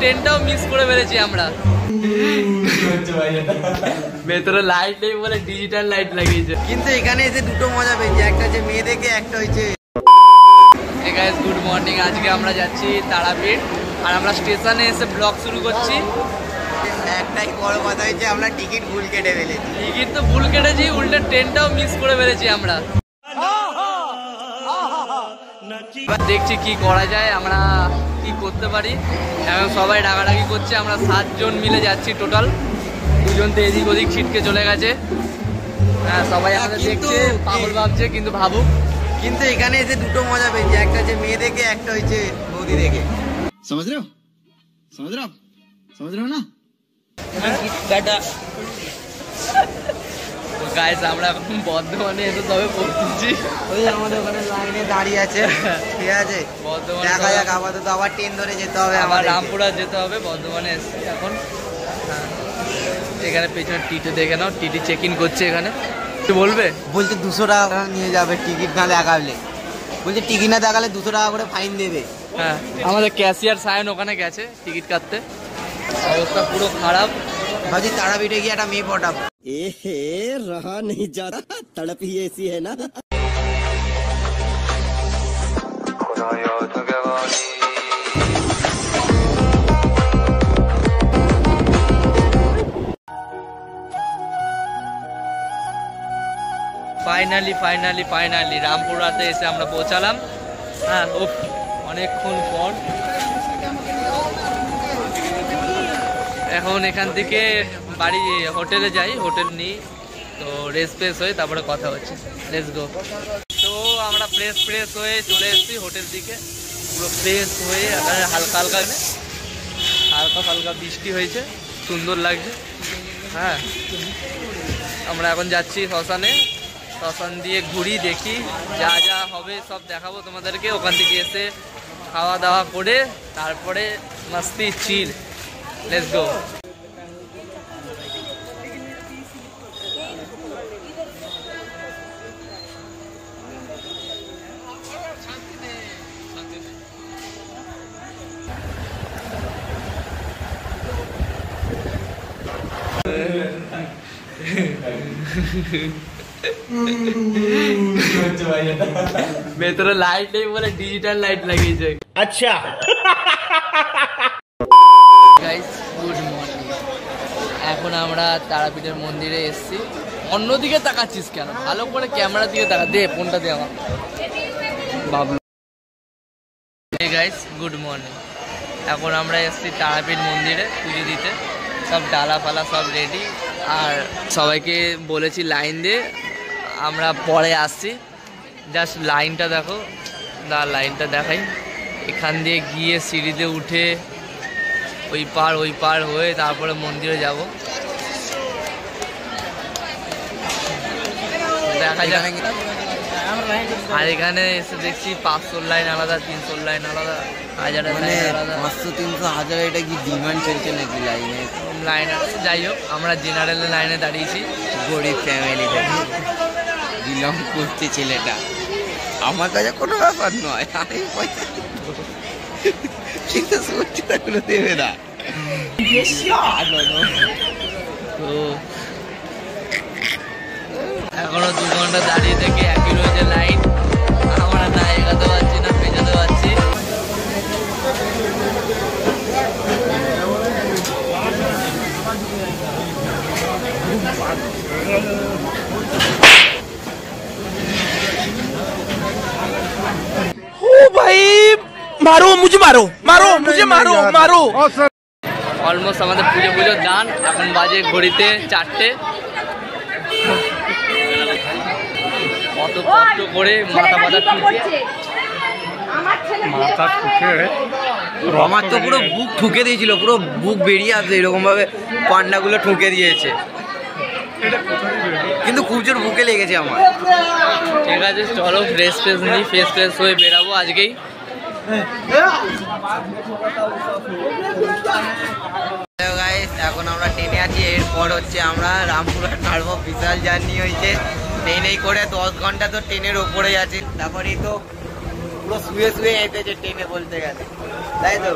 ট্রেনটাও miss করে ফেলেছি আমরা। ভেতরে লাইট নেই বলে ডিজিটাল লাইট লাগিয়েছে, কিন্তু এখানে এসে দুটো মজা পেয়েছি, একটা হচ্ছে মেয়ে দেখে, একটা হচ্ছে। গাইস গুড মর্নিং, আজকে আমরা যাচ্ছি তারাপীঠ আর আমরা স্টেশনে এসে ব্লগ শুরু করছি। একটাই বড় কথা হয়েছে, আমরা টিকিট ভুল কেটে ফেলেছি। টিকিট তো ভুল কেটেছি, উল্টে ট্রেনটাও মিস করে ফেলেছি আমরা। দেখছি কি করা যায়, আমরা কি করতে পারি। এখন সবাই ডাকাডাকি করছে, আমরা 7 জন মিলে যাচ্ছি টোটাল। 2 জন তো এদিক ওদিক ছিটকে চলে গেছে। হ্যাঁ, সবাই আমাদের দেখছে, পাগল ভাবছে, কিন্তু ভাবুক। কিন্তু এখানে এসে দুটো মজা পেয়েছি, একটা হচ্ছে মেয়ে দেখে, একটা হচ্ছে বৌদি দেখে। समझ रहे हो ना? গাইস আমরা এখন বর্ধমানে এসে তবে পৌঁছেছি। ওই আমাদের ওখানে লাইনে দাঁড়িয়ে আছে, ঠিক আছে, বর্ধমানে দেখা যাক। আপাতত আবার ট্রেন ধরে যেতে হবে, আবার আমাদের রামপুরহাট যেতে হবে। বর্ধমানে এসছি এখন। হ্যাঁ, এখানে পেছনে টিটি দেখে নাও, টিটি চেক ইন করছে এখানে। একটু বলবে? বলছে 200 টাকা নিয়ে যাবে টিকিট না দেখালে। বলছে টিকিট না দেখালে 200 টাকা করে ফাইন দেবে। হ্যাঁ, আমাদের ক্যাশিয়ার সায়ন ওখানে গেছে টিকিট কাটতে, অবস্থা পুরো খারাপ। ভাবছি তারাপীঠে গিয়ে একটা মেয়ে পটাবো। रहा नहीं जाता, तड़प ही ऐसी है ना। ফাইনালি রামপুরহাটে এসে আমরা পৌঁছালাম। হ্যাঁ, অনেকক্ষণ পর। এখন এখান থেকে বাড়ি হোটেলে যাই, হোটেল নিই, তো রেস্ট ফ্রেশ হয়ে তারপরে কথা হচ্ছে। Let's go. তো আমরা ফ্রেশ হয়ে চলে এসেছি হোটেল দিকে, পুরো ফ্রেশ হয়ে। এখানে হালকা বৃষ্টি হয়েছে, সুন্দর লাগছে। হ্যাঁ, আমরা এখন যাচ্ছি শ্মশানে। শ্মশান দিয়ে ঘুরি, দেখি যা যা হবে সব দেখাবো তোমাদেরকে। ওখান থেকে এসে খাওয়া দাওয়া করে তারপরে মাস্তি চিল। Let's go. ভেতরে লাইট নেই বলে ডিজিটাল লাইট লাগিয়েছে। अच्छा গাইস গুড মর্নিং, এখন আমরা তারাপীঠের মন্দিরে এসেছি। অন্যদিকে তাকাচ্ছিস কেন? ভালো করে ক্যামেরার দিকে তাকা। দে ফোনটা দে আমার। Bablu. Hey guys good morning, এখন আমরা এসেছি তারাপীঠ মন্দিরে পুজো দিতে। সব ডালা ফালা সব রেডি, আর সবাইকে বলেছি লাইন দিয়ে, আমরা পরে আসছি। জাস্ট লাইনটা দেখো, লাইনটা দেখাই। এখান দিয়ে গিয়ে সিঁড়িতে উঠে ওই পার হয়ে তারপরে মন্দিরে যাব। দেখা যাক। আর এখানে এসে দেখছি 500 লাইন আলাদা, 300 লাইন আলাদা, 1000 লাইন আলাদা। 500, 300, 1000 এটা কি ডিমান্ড চলছে নাকি লাইন আছে। যাই হোক, আমরা জেনারেলের লাইনে দাঁড়িয়েছি। গরিব ফ্যামিলি থেকে বিলং করছে ছেলেটা। আমার কাছে কোনো ব্যাপার নয়, আমি পয়সা কিন্তু সুবিধাগুলো দেবে না। তো এখনো 2 ঘন্টা দাঁড়িয়ে থেকে একই রয়েছে লাইন। আমরা না এগাতে পারছি না পেছাতে পারছি। ओ भाई, मारो मुझे, मारो। অলমোস্ট আমাদের পুজো দান। এখন বাজে ঘড়িতে 4টে। কত কষ্ট করে মাথা আমার তো পুরো বুক ঠুকে দিয়েছিল, পুরো বুক বেরিয়ে আসে এরকম ভাবে পান্ডাগুলো ঠুকে দিয়েছে, কিন্তু খুব জোর বুকে লেগেছে আমার। ঠিক আছে, চলো ফ্রেশ নিই, ফ্রেশ হয়ে বেরাবো আজকেই। এখন আমরা ট্রেনে আছি, এরপর হচ্ছে আমরা রামপুরহাট নাড়বো। বিশাল জার্নি হয়েছে ট্রেনেই করে, 10 ঘন্টা তো ট্রেনের ওপরে আছে। তারপরেই তো পুরো শুয়ে এসেছে ট্রেনে বলতে গেলে, তাই তো।